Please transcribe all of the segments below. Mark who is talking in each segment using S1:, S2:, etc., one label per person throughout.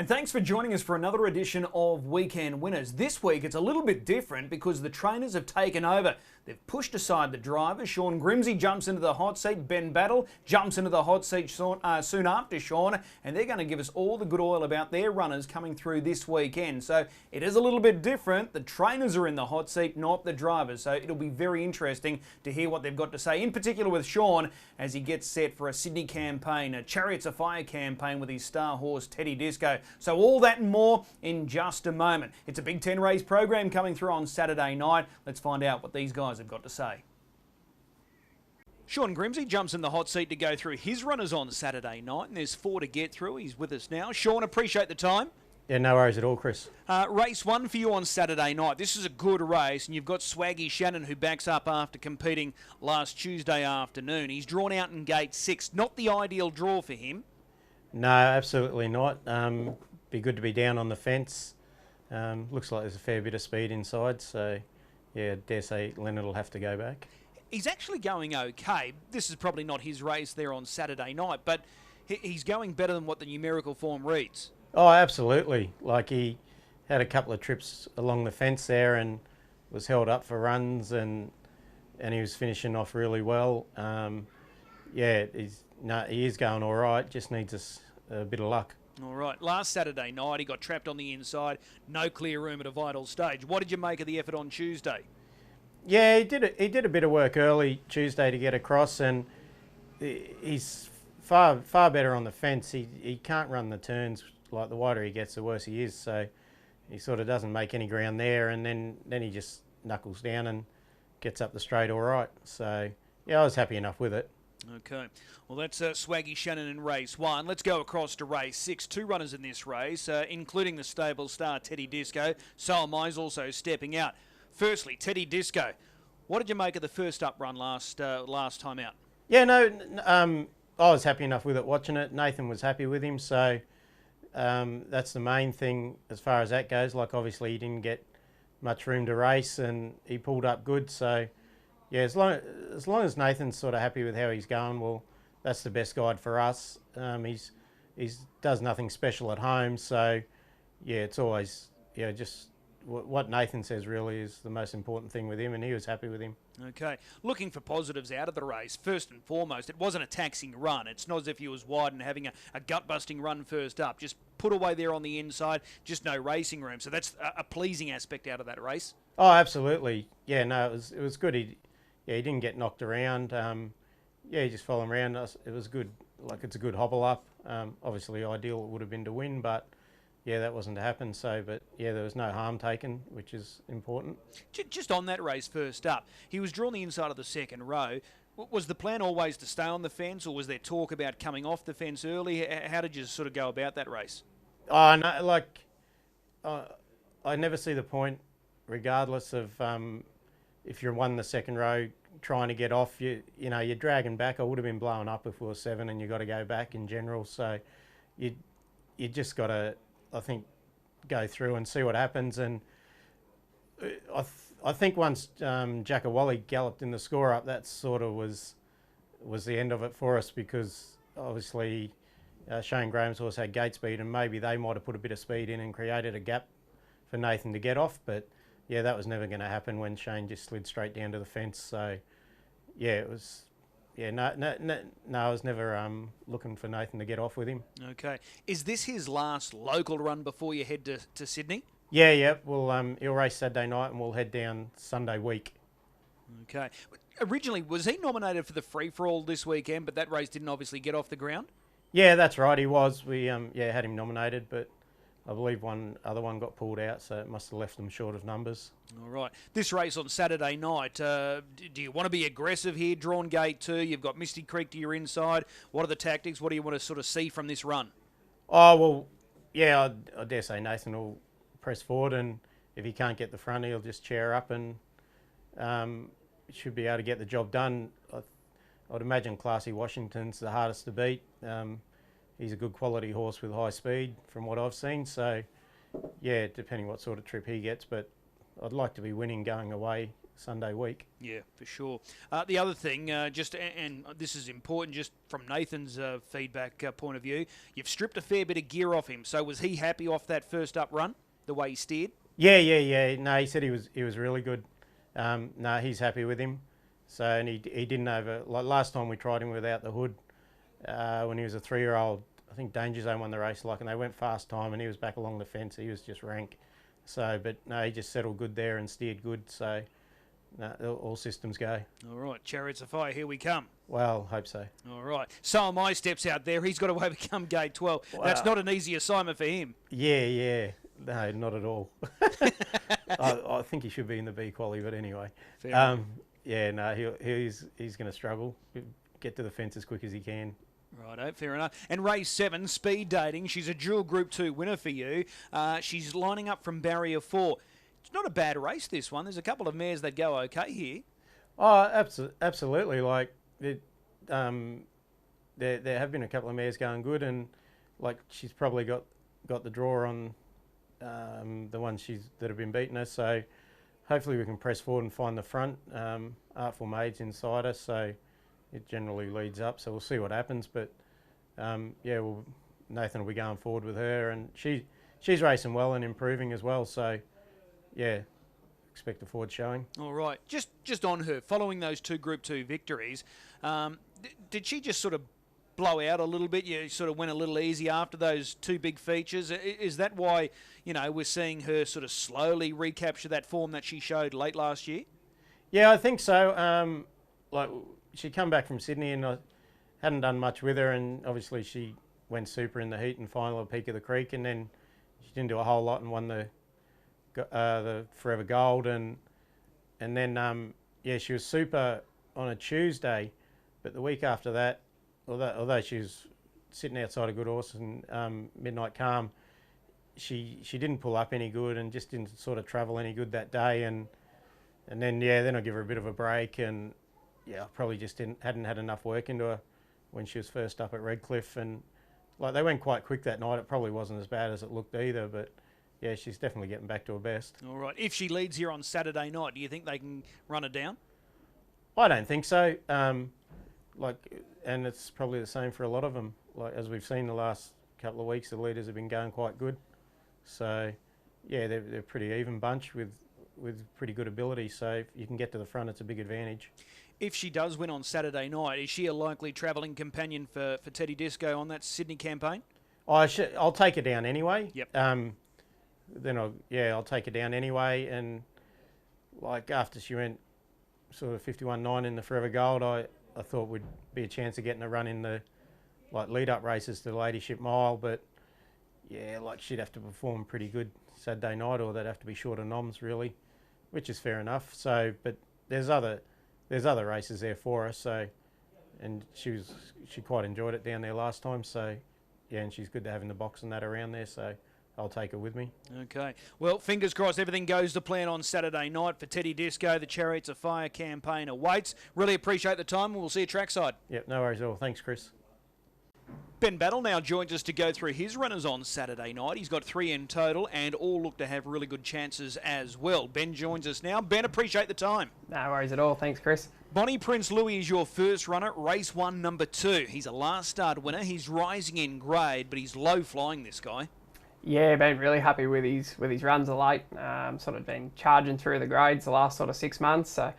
S1: And thanks for joining us for another edition of Weekend Winners. This week it's a little bit different because the trainers have taken over. They've pushed aside the driver. Shawn Grimsey jumps into the hot seat. Ben Battle jumps into the hot seat soon after Shawn, and they're going to give us all the good oil about their runners coming through this weekend. So it is a little bit different. The trainers are in the hot seat, not the drivers. So it'll be very interesting to hear what they've got to say, in particular with Shawn as he gets set for a Sydney campaign, a Chariots of Fire campaign with his star horse Teddy Disco. So all that and more in just a moment. It's a Big Ten race program coming through on Saturday night. Let's find out what these guys have got to say. Shawn Grimsey jumps in the hot seat to go through his runners on Saturday night, and there's 4 to get through. He's with us now. Shawn, appreciate the time.
S2: Yeah, no worries at all, Chris.
S1: Race 1 for you on Saturday night. This is a good race, and you've got Swaggy Shannon, who backs up after competing last Tuesday afternoon. He's drawn out in gate 6. Not the ideal draw for him.
S2: No, absolutely not. Be good to be down on the fence. Looks like there's a fair bit of speed inside, so yeah, dare say Leonard will have to go back.
S1: He's actually going okay. This is probably not his race there on Saturday night, but he's going better than what the numerical form reads.
S2: Oh, absolutely. Like, he had a couple of trips along the fence there and was held up for runs, and he was finishing off really well. Yeah, he is going all right. Just needs a bit of luck.
S1: All right. Last Saturday night, he got trapped on the inside. No clear room at a vital stage. What did you make of the effort on Tuesday?
S2: Yeah, he did a bit of work early Tuesday to get across, and he's far better on the fence. He can't run the turns. Like, the wider he gets, the worse he is. So he sort of doesn't make any ground there, and then he just knuckles down and gets up the straight all right. So yeah, I was happy enough with it.
S1: Okay, well, that's Swaggy Shannon in race 1. Let's go across to race 6. 2 runners in this race, including the stable star Teddy Disco. So am I's also stepping out. Firstly, Teddy Disco, what did you make of the first up run last time out?
S2: Yeah, no, I was happy enough with it watching it. Nathan was happy with him, so that's the main thing as far as that goes. Like, obviously he didn't get much room to race, and he pulled up good, so yeah, as long as Nathan's sort of happy with how he's going, well, that's the best guide for us. He's does nothing special at home, so yeah, it's always, yeah, just what Nathan says really is the most important thing with him, and he was happy with him.
S1: Okay, looking for positives out of the race. First and foremost, it wasn't a taxing run. It's not as if he was wide and having a gut-busting run first up. Just put away there on the inside, just no racing room. So that's a pleasing aspect out of that race.
S2: Oh, absolutely. Yeah, no, it was good. He didn't get knocked around. Yeah, he just followed him around. It was good. Like, it's a good hobble up. Obviously, ideal it would have been to win, but yeah, that wasn't to happen. So, but yeah, there was no harm taken, which is important.
S1: Just on that race first up, he was drawn the inside of the second row. Was the plan always to stay on the fence, or was there talk about coming off the fence early? How did you sort of go about that race?
S2: Oh, no, like, I never see the point, regardless of if you're one in the second row trying to get off. You're dragging back. I would have been blown up if we were 7 and you got to go back in general. So you just got to, I think, go through and see what happens. And I think once Jackawally galloped in the score up, that sort of was the end of it for us, because obviously Shane Graham's horse had gate speed, and maybe they might have put a bit of speed in and created a gap for Nathan to get off. But yeah, that was never going to happen when Shane just slid straight down to the fence. So yeah, it was. Yeah, no, I was never looking for Nathan to get off with him.
S1: Okay. Is this his last local run before you head to Sydney?
S2: Yeah. Well, he'll race Saturday night and we'll head down Sunday week.
S1: Okay. Originally, was he nominated for the free-for-all this weekend, but that race didn't obviously get off the ground?
S2: Yeah, that's right, he was. We had him nominated, but I believe one other one got pulled out, so it must have left them short of numbers.
S1: All right. This race on Saturday night, do you want to be aggressive here, drawn gate 2? You've got Misty Creek to your inside. What are the tactics? What do you want to sort of see from this run?
S2: Oh, well, yeah, I dare say Nathan will press forward, and if he can't get the front, he'll just chair up and should be able to get the job done. I'd imagine Classy Washington's the hardest to beat. He's a good quality horse with high speed from what I've seen. So, yeah, depending what sort of trip he gets. But I'd like to be winning going away Sunday week.
S1: Yeah, for sure. The other thing, and this is important, just from Nathan's feedback point of view, you've stripped a fair bit of gear off him. So was he happy off that first up run, the way he steered?
S2: Yeah. No, he said he was really good. No, he's happy with him. So, and he didn't like last time we tried him without the hood, when he was a 3-year-old. I think Danger Zone won the race, and they went fast time, and he was back along the fence. He was just rank. So, but no, he just settled good there and steered good. So, no, all systems go.
S1: All right, Chariots of Fire, here we come.
S2: Well, hope so. All
S1: right. So am I steps out there. He's got to overcome gate 12. Wow. That's not an easy assignment for him.
S2: Yeah. No, not at all. I think he should be in the B quali, but anyway. Yeah, no, he's going to struggle. Get to the fence as quick as he can.
S1: Righto, fair enough. And race 7, speed dating. She's a dual Group 2 winner for you. She's lining up from barrier 4. It's not a bad race, this one. There's a couple of mares that go okay here.
S2: Oh, absolutely. Like, there have been a couple of mares going good, and like she's probably got the draw on the ones that have been beating her. So hopefully we can press forward and find the front. Artful Maid's inside us, so it generally leads up. So we'll see what happens. But Nathan will be going forward with her, and she's racing well and improving as well. So yeah, expect a forward showing.
S1: All right, just on her, following those 2 Group 2 victories, did she just sort of blow out a little bit? You sort of went a little easy after those 2 big features. Is that why, we're seeing her sort of slowly recapture that form that she showed late last year?
S2: Yeah, I think so. Like, she come back from Sydney, and I hadn't done much with her, and obviously she went super in the heat and final at Peak of the Creek, and then she didn't do a whole lot and won the Forever Gold, and then she was super on a Tuesday, but the week after that, although she was sitting outside a good horse and Midnight Calm, she didn't pull up any good and just didn't sort of travel any good that day, and then I give her a bit of a break, and I probably just hadn't had enough work into her when she was first up at Redcliffe, and like they went quite quick that night. It probably wasn't as bad as it looked either, but yeah, she's definitely getting back to her best.
S1: All right. If she leads here on Saturday night, do you think they can run her down?
S2: I don't think so. And it's probably the same for a lot of them. Like, as we've seen the last couple of weeks, the leaders have been going quite good. So, yeah, they're a pretty even bunch with pretty good ability. So if you can get to the front, it's a big advantage.
S1: If she does win on Saturday night, is she a likely travelling companion for Teddy Disco on that Sydney campaign?
S2: I'll take her down anyway.
S1: Yep.
S2: Then I'll take her down anyway. And like after she went sort of 51.9 in the Forever Gold, I thought would be a chance of getting a run in the lead up races to the Ladyship Mile. But yeah, she'd have to perform pretty good Saturday night, or they'd have to be short of noms really, which is fair enough. So, but there's other races there for us. So, and she quite enjoyed it down there last time. So, yeah, and she's good to have in the box and that around there. So, I'll take her with me.
S1: Okay. Well, fingers crossed everything goes to plan on Saturday night for Teddy Disco. The Chariots of Fire campaign awaits. Really appreciate the time. We'll see you trackside.
S2: Yep, no worries at all. Thanks, Chris.
S1: Ben Battle now joins us to go through his runners on Saturday night. He's got 3 in total, and all look to have really good chances as well. Ben joins us now. Ben, appreciate the time.
S3: No worries at all. Thanks, Chris.
S1: Bonnie Prince Louis is your first runner, race 1, number 2. He's a last start winner. He's rising in grade, but he's low flying, this guy.
S3: Yeah, been really happy with his runs of late. Sort of been charging through the grades the last sort of 6 months. So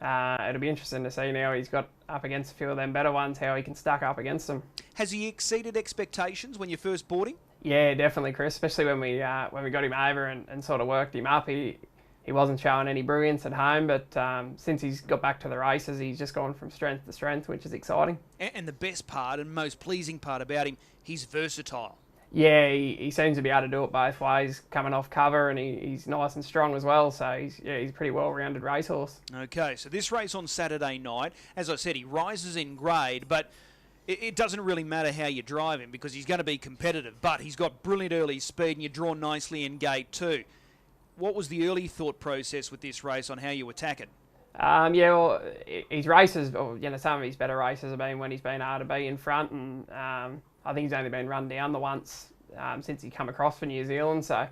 S3: it'll be interesting to see now he's got up against a few of them better ones, how he can stack up against them.
S1: Has he exceeded expectations when you first bought him?
S3: Yeah, definitely, Chris. Especially when we got him over and sort of worked him up. He wasn't showing any brilliance at home, but since he's got back to the races, he's just gone from strength to strength, which is exciting.
S1: And the best part and most pleasing part about him, he's versatile.
S3: Yeah, he seems to be able to do it both ways, coming off cover, and he's nice and strong as well. So he's a pretty well-rounded racehorse.
S1: Okay, so this race on Saturday night, as I said, he rises in grade, but it doesn't really matter how you drive him because he's going to be competitive. But he's got brilliant early speed, and you draw nicely in gate 2. What was the early thought process with this race on how you attack it?
S3: Well, his races, or some of his better races have been when he's been able to be in front, and I think he's only been run down the once since he come across for New Zealand. So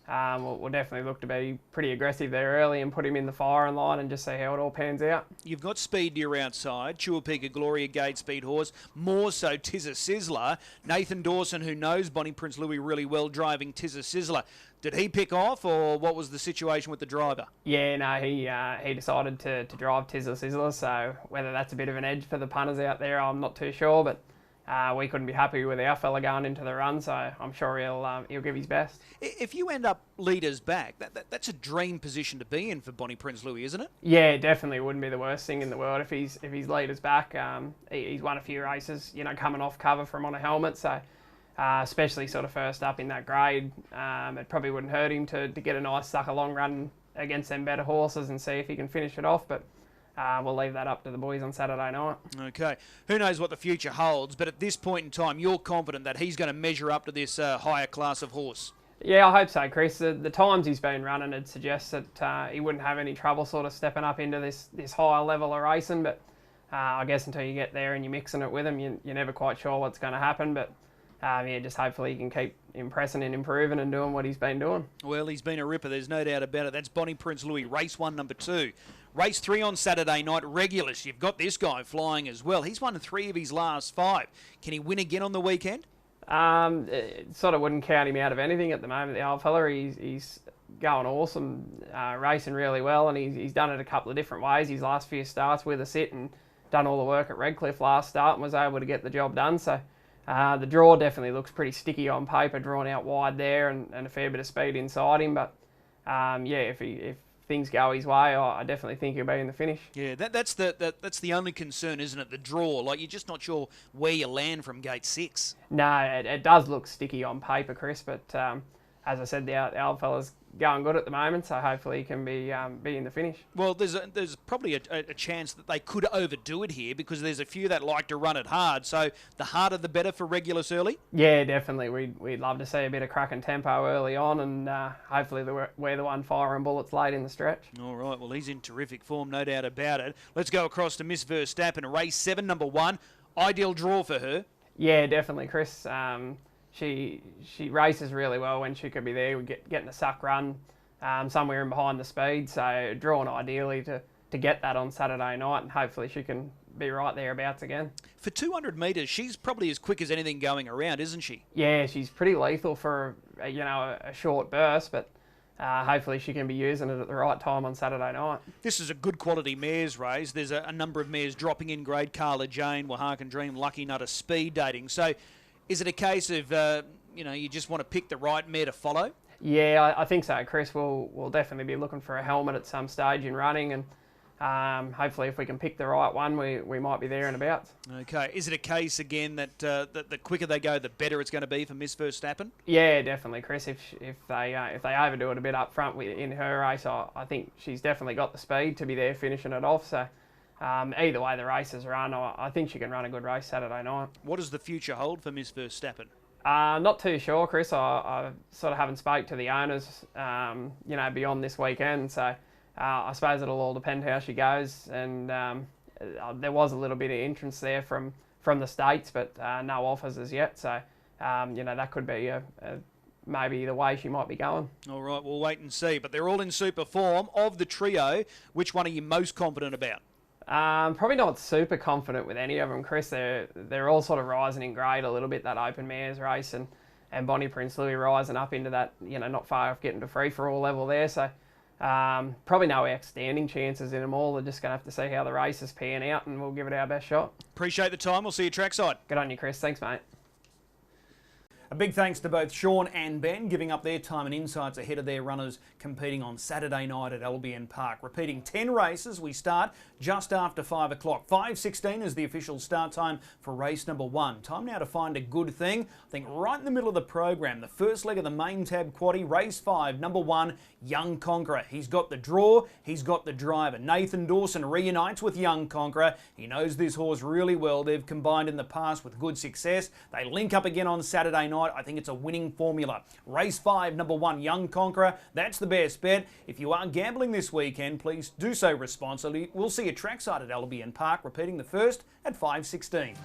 S3: we'll definitely look to be pretty aggressive there early and put him in the firing line and just see how it all pans out.
S1: You've got Speed Deer outside, Chuapika Gloria Gate Speed Horse, more so Tizza Sizzler. Nathan Dawson, who knows Bonnie Prince Louis really well, driving Tizza Sizzler. Did he pick off, or what was the situation with the driver?
S3: Yeah, no, he decided to drive Tizza Sizzler, so whether that's a bit of an edge for the punters out there, I'm not too sure, but we couldn't be happy with our fella going into the run, so I'm sure he'll give his best. If
S1: you end up leaders back, that's a dream position to be in for Bonnie Prince Louis, isn't it?
S3: Yeah, definitely wouldn't be the worst thing in the world if he's leaders back. He's won a few races, coming off cover from on a helmet, so especially sort of first up in that grade, it probably wouldn't hurt him to get a nice sucker long run against them better horses and see if he can finish it off, but we'll leave that up to the boys on Saturday night.
S1: Okay. Who knows what the future holds, but at this point in time, you're confident that he's going to measure up to this higher class of horse?
S3: Yeah, I hope so, Chris. The times he's been running, it suggests that he wouldn't have any trouble sort of stepping up into this higher level of racing, but I guess until you get there and you're mixing it with him, you're never quite sure what's going to happen, but just hopefully he can keep impressing and improving and doing what he's been doing.
S1: Well, he's been a ripper, there's no doubt about it. That's Bonnie Prince Louis, race 1, number 2. Race 3 on Saturday night, Regulus. You've got this guy flying as well. He's won 3 of his last 5. Can he win again on the weekend?
S3: It sort of wouldn't count him out of anything at the moment. The old fella, he's going awesome, racing really well, and he's done it a couple of different ways. His last few starts with a sit and done all the work at Redcliffe last start and was able to get the job done. So the draw definitely looks pretty sticky on paper, drawn out wide there and a fair bit of speed inside him. But if things go his way, I definitely think he'll be in the finish.
S1: Yeah, that's the only concern, isn't it? The draw. Like, you're just not sure where you land from gate 6.
S3: No, it does look sticky on paper, Chris, but as I said, the old fella's going good at the moment, so hopefully he can be in the finish.
S1: Well, there's probably a chance that they could overdo it here because there's a few that like to run it hard, so the harder the better for Regulus early?
S3: Yeah, definitely. We'd love to see a bit of crack and tempo early on, and hopefully we're the one firing bullets late in the stretch. All
S1: right, well, he's in terrific form, no doubt about it. Let's go across to Miss Verstappen, race 7, number 1. Ideal draw for her.
S3: Yeah, definitely, Chris. She races really well when she could be there, getting a suck run somewhere in behind the speed. So drawn ideally to get that on Saturday night, and hopefully she can be right thereabouts again.
S1: For 200 metres, she's probably as quick as anything going around, isn't she?
S3: Yeah, she's pretty lethal for a short burst, but hopefully she can be using it at the right time on Saturday night.
S1: This is a good quality mares race. There's a number of mares dropping in grade. Carla Jane, Wahakan Dream, Lucky Nutter, speed dating. So is it a case of, you just want to pick the right mare to follow?
S3: Yeah, I think so, Chris. We'll definitely be looking for a helmet at some stage in running, and hopefully if we can pick the right one, we might be there and about.
S1: Okay. Is it a case, again, that the quicker they go, the better it's going to be for Miss Verstappen?
S3: Yeah, definitely, Chris. If they overdo it a bit up front in her race, I think she's definitely got the speed to be there finishing it off. So either way the races run, I think she can run a good race Saturday night.
S1: What does the future hold for Miss Verstappen?
S3: Not too sure, Chris. I sort of haven't spoke to the owners, beyond this weekend. So I suppose it'll all depend how she goes. And there was a little bit of interest there from the States, but no offers as yet. So, that could be maybe the way she might be going.
S1: All right, we'll wait and see. But they're all in super form. Of the trio, which one are you most confident about?
S3: Probably not super confident with any of them, Chris. They're all sort of rising in grade a little bit, that open mares race, and Bonnie Prince Louis rising up into that, not far off getting to free-for-all level there. So probably no outstanding chances in them all. They're just going to have to see how the races pan out, and we'll give it our best shot.
S1: Appreciate the time. We'll see you trackside.
S3: Good on you, Chris. Thanks, mate.
S1: A big thanks to both Shawn and Ben giving up their time and insights ahead of their runners competing on Saturday night at Albion Park. Repeating 10 races, we start just after 5 o'clock. 5:16 is the official start time for race number 1. Time now to find a good thing. I think right in the middle of the program, the first leg of the main tab quaddie, race 5, number 1, Young Conqueror. He's got the draw, he's got the driver. Nathan Dawson reunites with Young Conqueror. He knows this horse really well. They've combined in the past with good success. They link up again on Saturday night. I think it's a winning formula. Race 5, number 1, Young Conqueror. That's the best bet. If you are gambling this weekend, please do so responsibly. We'll see you trackside at Albion Park, repeating the first at 5:16.